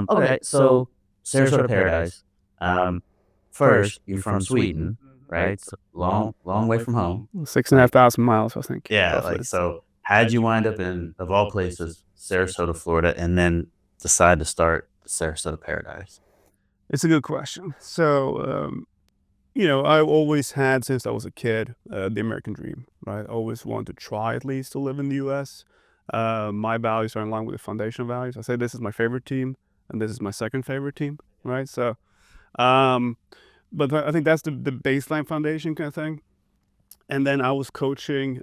Okay, so Sarasota Paradise. Um, First, you're from Sweden, right? So long way from home. Six and a half Like, thousand miles, I think, yeah, roughly. like so. How'd you wind up in, of all places, Sarasota, Florida, and then decide to start Sarasota Paradise? It's a good question. So, I always had since I was a kid the American dream, right? I always wanted to try at least to live in the U.S. My values are in line with the foundation values. I say this is my favorite team, and this is my second favorite team, right? So, um, but I think that's the baseline foundation kind of thing. And then I was coaching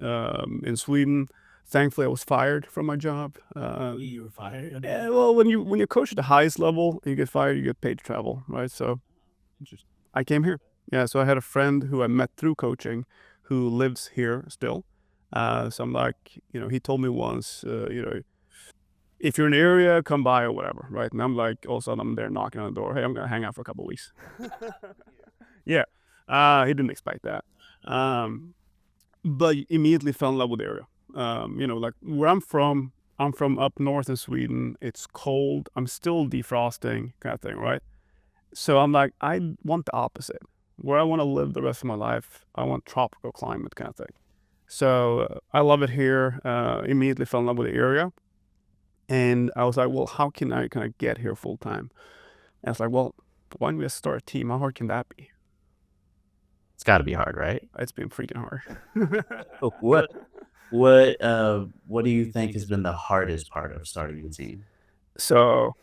in Sweden. Thankfully, I was fired from my job. You were fired. Yeah, well, when you coach at the highest level, you get fired, you get paid to travel, right? So I came here. Yeah, so I had a friend who I met through coaching who lives here still. So I'm like, he told me once, if you're in the area, come by or whatever, right? And I'm like, all of a sudden I'm there knocking on the door. Hey, I'm gonna hang out for a couple of weeks. Yeah, he didn't expect that. Um, but immediately fell in love with the area. Like where I'm from up north in Sweden. It's cold. I'm still defrosting kind of thing, right? So I'm like, I want the opposite. Where I want to live the rest of my life, I want tropical climate kind of thing. So I love it here. Immediately fell in love with the area. And I was like, well, how can I kind of get here full time? And I was like, well, why don't we just start a team? How hard can that be? It's got to be hard, right? It's been freaking hard. Oh, what do you think has been the hardest part of starting a team? So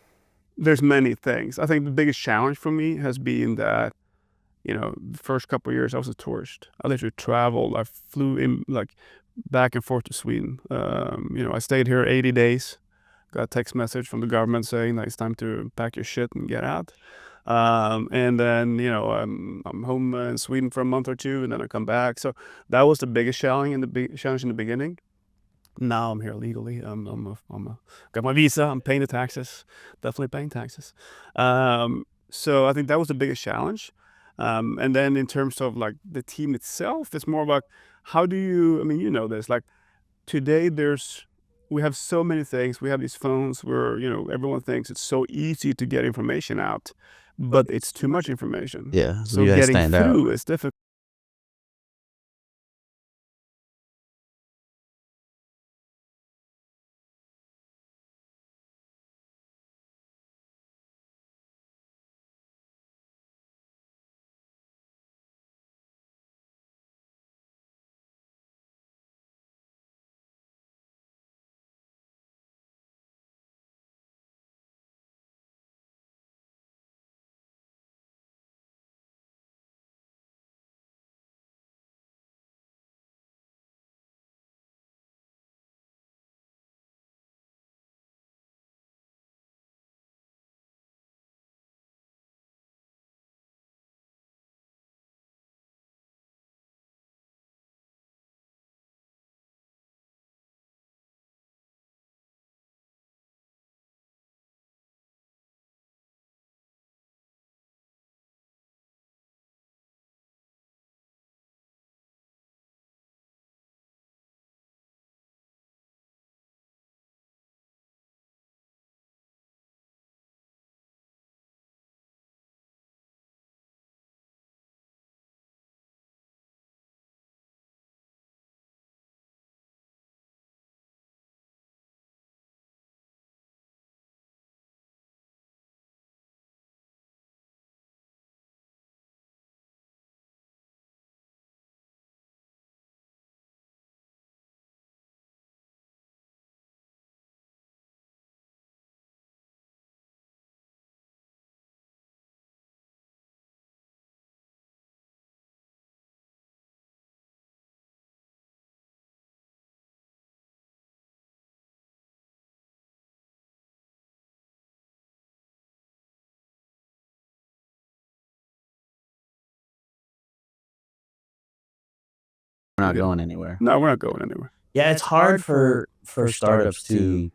there's many things. I think the biggest challenge for me has been that, the first couple of years I was a tourist. I literally traveled. I flew in like back and forth to Sweden. I stayed here 80 days. Got a text message from the government saying that it's time to pack your shit and get out. And then, I'm home in Sweden for a month or two, and then I come back. So that was the biggest challenge challenge in the beginning. Now I'm here legally. Got my visa. I'm paying the taxes. Definitely paying taxes. So I think that was the biggest challenge. And then in terms of like the team itself, it's more about how do you? I mean, this. Like today, we have so many things. We have these phones where everyone thinks it's so easy to get information out, but it's too much information. Yeah, so So you guys getting stand out. through is difficult. We're not going anywhere. No, we're not going anywhere. Yeah, it's hard for startups to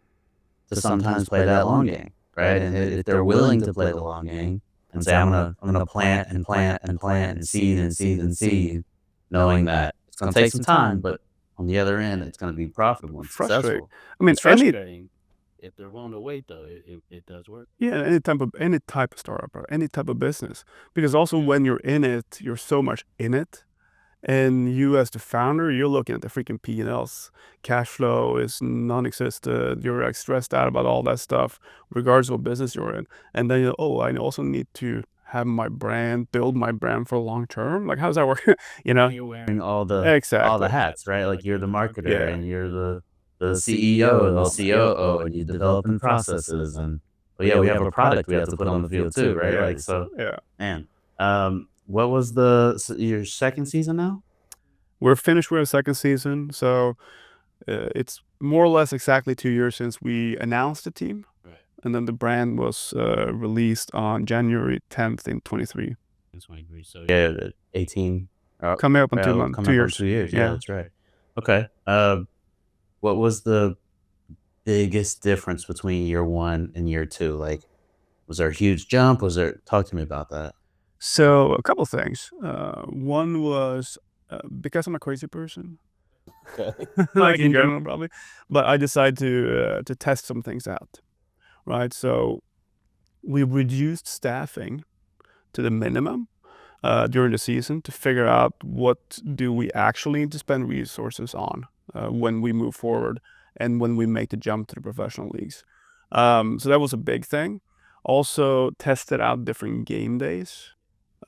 sometimes play that long game, right? And if they're willing to play the long game and say, I'm gonna plant and plant and plant and seed and seed and seed, knowing that it's gonna take some time, but on the other end, it's gonna be profitable and Frustrating. successful. I mean, It's frustrating. if they're willing to wait, though, it does work. Yeah, any type of startup or any type of business. Because also when you're in it, you're so much in it. And you as the founder, you're looking at the freaking P&Ls. Cash flow is non-existent. You're like stressed out about all that stuff, regardless of what business you're in. And then I also need to have my brand, build my brand for long term. Like, how does that work? You're wearing all the Exactly. hats, right? Like you're the marketer Yeah. and you're the CEO and the COO and you're developing processes but yeah, we have a product we have to put on the field too, right? Like so, Yeah. man. What was your second season now? We're finished with our second season, so it's more or less exactly 2 years since we announced the team. Right. And then the brand was released on January 10th in 23. So yeah, 18. Coming up in 2 months, Coming 2 up on years. 2 years. Yeah, that's right. Okay. What was the biggest difference between year one and year two? Like, was there a huge jump? Talk to me about that. So a couple things. One was because I'm a crazy person, Okay. like in general probably, but I decided to test some things out, right? So we reduced staffing to the minimum during the season to figure out what do we actually need to spend resources on when we move forward and when we make the jump to the professional leagues. So that was a big thing. Also tested out different game days.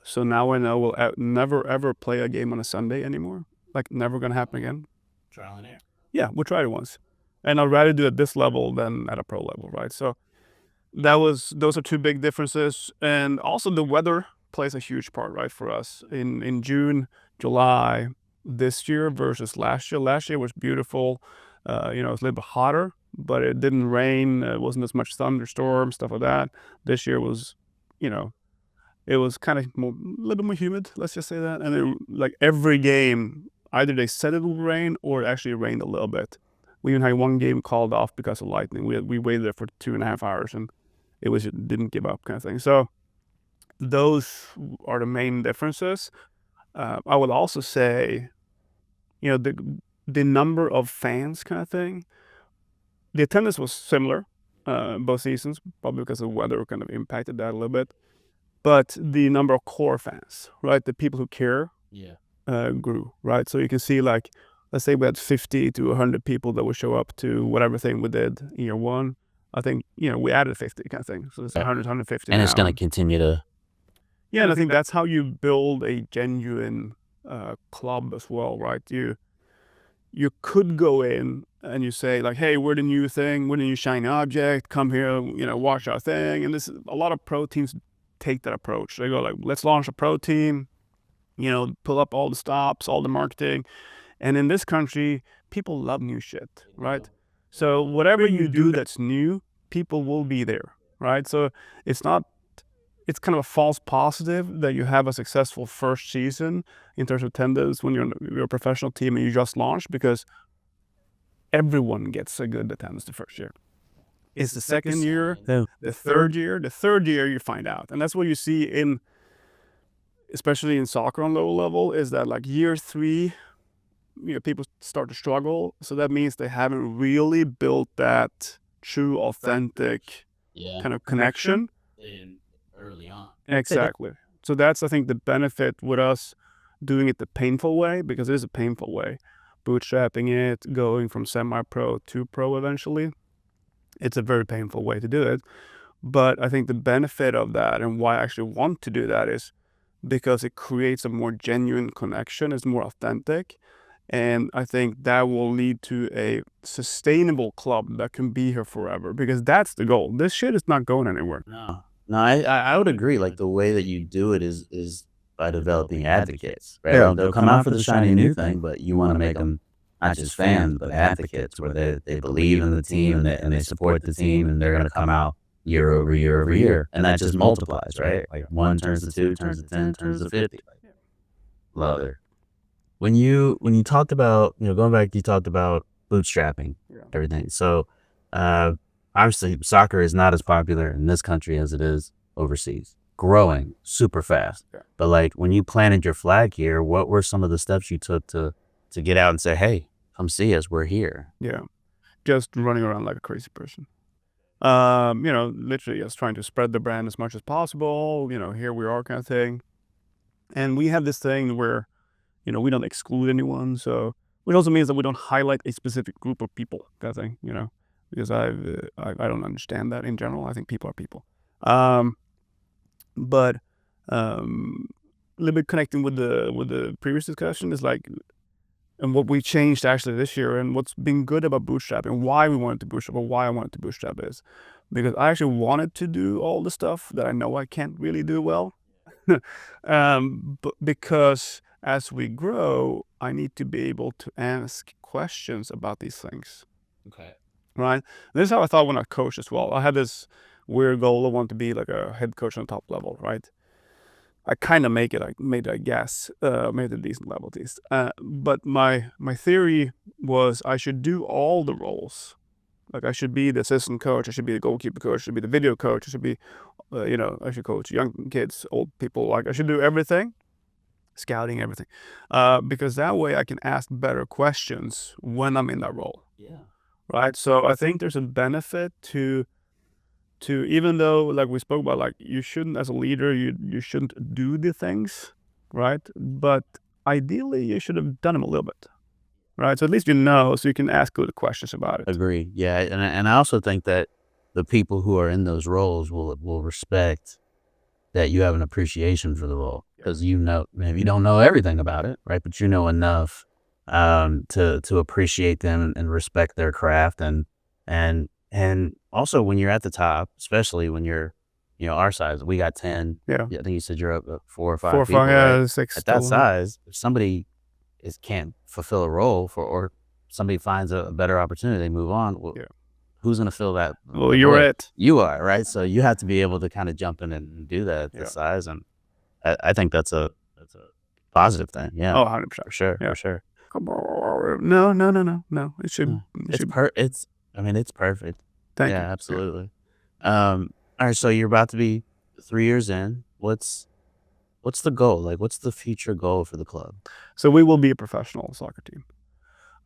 So now I know we'll never ever play a game on a Sunday anymore. Like never gonna happen again. Trial and error. Yeah, we tried it once, and I'd rather do it at this level than at a pro level, right? So those are two big differences, and also the weather plays a huge part, right, for us in June, July this year versus last year. Last year was beautiful. It was a little bit hotter, but it didn't rain. It wasn't as much thunderstorm, stuff like that. This year was, it was kind of a little bit more humid, let's just say that. And like every game, either they said it would rain or it actually rained a little bit. We even had one game called off because of lightning. We waited there for 2.5 hours and it didn't give up kind of thing. So those are the main differences. I would also say, the number of fans kind of thing. The attendance was similar both seasons, probably because the weather kind of impacted that a little bit. But the number of core fans, right, the people who care, grew, right? So you can see, like, let's say we had 50 to 100 people that would show up to whatever thing we did in year one. I think, we added 50 kind of thing. So it's 100, 150 And now. it's going to continue to. Yeah, and I think that's how you build a genuine club as well, right? You could go in and you say, like, hey, we're the new thing, we're the new shiny object, come here, watch our thing. And a lot of pro teams take that approach. They go like, let's launch a pro team, pull up all the stops, all the marketing. And in this country, people love new shit, right? So whatever you do that's new, people will be there, right? So it's kind of a false positive that you have a successful first season in terms of attendance when you're a professional team and you just launched, because everyone gets a good attendance the first year. It's the second year, the third year you find out. And that's what you see especially in soccer on low level, is that like year 3, people start to struggle. So that means they haven't really built that true, authentic kind of connection Early on. Exactly. So that's, I think, the benefit with us doing it the painful way, because it is a painful way. Bootstrapping it, going from semi-pro to pro eventually. It's a very painful way to do it. But I think the benefit of that, and why I actually want to do that, is because it creates a more genuine connection. It's more authentic. And I think that will lead to a sustainable club that can be here forever, because that's the goal. This shit is not going anywhere. No, I would agree. Like the way that you do it is by developing advocates, right? Yeah. They'll come out for the shiny new thing, but you want to make them not just fans, but advocates, where they believe in the team and they support the team, and they're going to come out year over year over year, and that just multiplies, right? Like 1 turns to 2, turns to 10, turns to 50. Love it. When you talked about, going back, you talked about bootstrapping, everything. So obviously soccer is not as popular in this country as it is overseas, growing super fast. But like when you planted your flag here, what were some of the steps you took to get out and say, hey, come see us, we're here? Yeah, just running around like a crazy person. Literally just trying to spread the brand as much as possible. Here we are, kind of thing. And we have this thing where we don't exclude anyone. So, which also means that we don't highlight a specific group of people, kind of thing. Because I don't understand that in general. I think people are people. But a little bit connecting with the previous discussion is like, and what we changed actually this year, and what's been good about Bootstrap, and why we wanted to Bootstrap, or why I wanted to Bootstrap, is because I actually wanted to do all the stuff that I know I can't really do well. But because as we grow, I need to be able to ask questions about these things. Okay. Right? This is how I thought when I coached as well. I had this weird goal of wanting to be like a head coach on the top level, right? I kind of made it, I guess, made a decent level at least. But my theory was I should do all the roles. Like I should be the assistant coach, I should be the goalkeeper coach, I should be the video coach, I should be, I should coach young kids, old people. Like I should do everything, scouting, everything, because that way I can ask better questions when I'm in that role. Yeah. Right. So I think there's a benefit to even though, like we spoke about, like you shouldn't, as a leader, you shouldn't do the things, right? But ideally you should have done them a little bit, right? So at least so you can ask good questions about it. Agree. Yeah, and I also think that the people who are in those roles will respect that you have an appreciation for the role, because maybe you don't know everything about it, right? But you know enough to appreciate them and respect their craft, and also when you're at the top, especially when you're our size, we got 10. Yeah. I think you said you're up 4 or 5 4 or people, 5, right? yeah, 6 At that total. size, if somebody can't fulfill a role or somebody finds a better opportunity, they move on. Well, Yeah. who's going to fill that? Well, you're it. You are, right? So you have to be able to kind of jump in and do that at this Yeah. size, and I think that's a positive thing. Yeah. Oh, 100%. For sure. Yeah. For sure. No. It should. It's perfect. Thank Yeah, you. absolutely. All right. So you're about to be 3 years in. What's the goal? Like, what's the future goal for the club? So we will be a professional soccer team.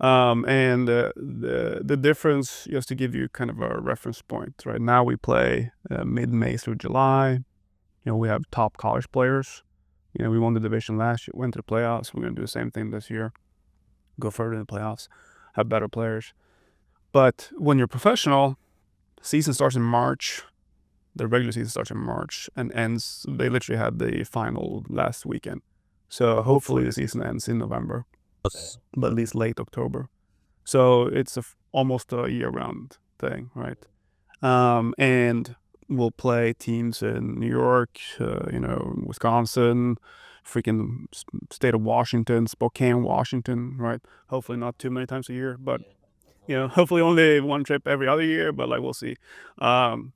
And the difference, just to give you kind of a reference point, right now we play mid-May through July. We have top college players. We won the division last year, went to the playoffs. We're going to do the same thing this year, go further in the playoffs, have better players. But when you're professional, season starts in March. The regular season starts in March and ends. They literally had the final last weekend. So hopefully the season ends in November, but at least late October. So it's almost a year-round thing, right? And we'll play teams in New York, Wisconsin, freaking state of Washington, Spokane, Washington, right? Hopefully not too many times a year, but hopefully only one trip every other year. But like we'll see. And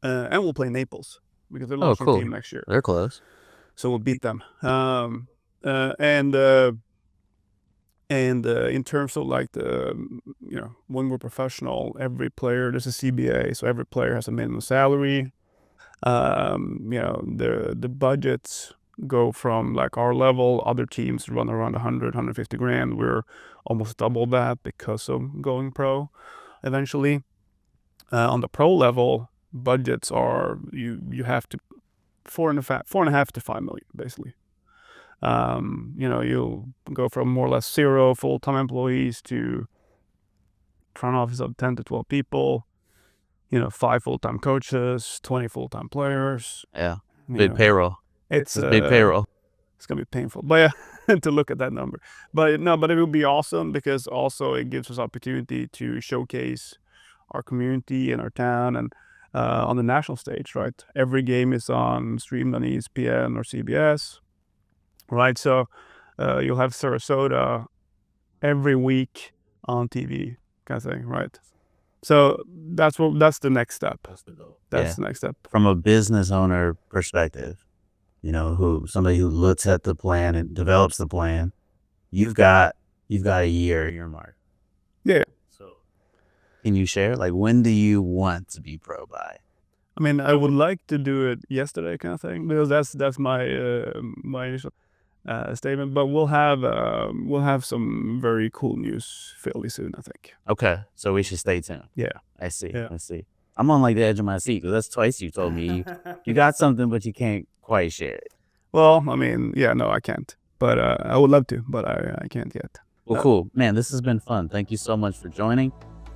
we'll play Naples because they're launching a team next year. They're close. So we'll beat them. And in terms of like when we're professional, every player, there's a CBA, so every player has a minimum salary. The budgets go from like our level, other teams run around 100, 150 grand. We're almost double that because of going pro eventually. On the pro level, budgets are, you have to 4.5 to 5 million, basically. You'll go from more or less 0 full-time employees to front office of 10 to 12 people, 5 full-time coaches, 20 full-time players. Yeah. Big payroll. It's a big payroll. It's going to be painful, but yeah, to look at that number. But it will be awesome because also it gives us opportunity to showcase our community and our town and on the national stage, right? Every game is streamed on ESPN or CBS. Right, so you'll have Sarasota every week on TV, kind of thing, right? So that's the next step. That's the next step. From a business owner perspective, somebody who looks at the plan and develops the plan, you've got a year earmarked. Yeah. So can you share, like, when do you want to be pro by? I mean, I would like to do it yesterday, kind of thing, because that's my initial statement. But we'll have some very cool news fairly soon, I think. Okay, so we should stay tuned. Yeah. I see. Yeah. I see. I'm on like the edge of my seat because that's twice you told me you got something, but you can't quite share it. Well, I mean, yeah, no, I can't. But I would love to, but I can't yet. Well, cool. Man, this has been fun. Thank you so much for joining.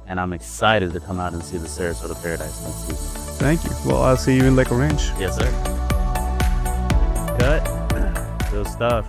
And I'm excited to come out and see the Sarasota Paradise next season. Thank you. Well, I'll see you in Lake Range. Yes, sir. Cut. Good stuff.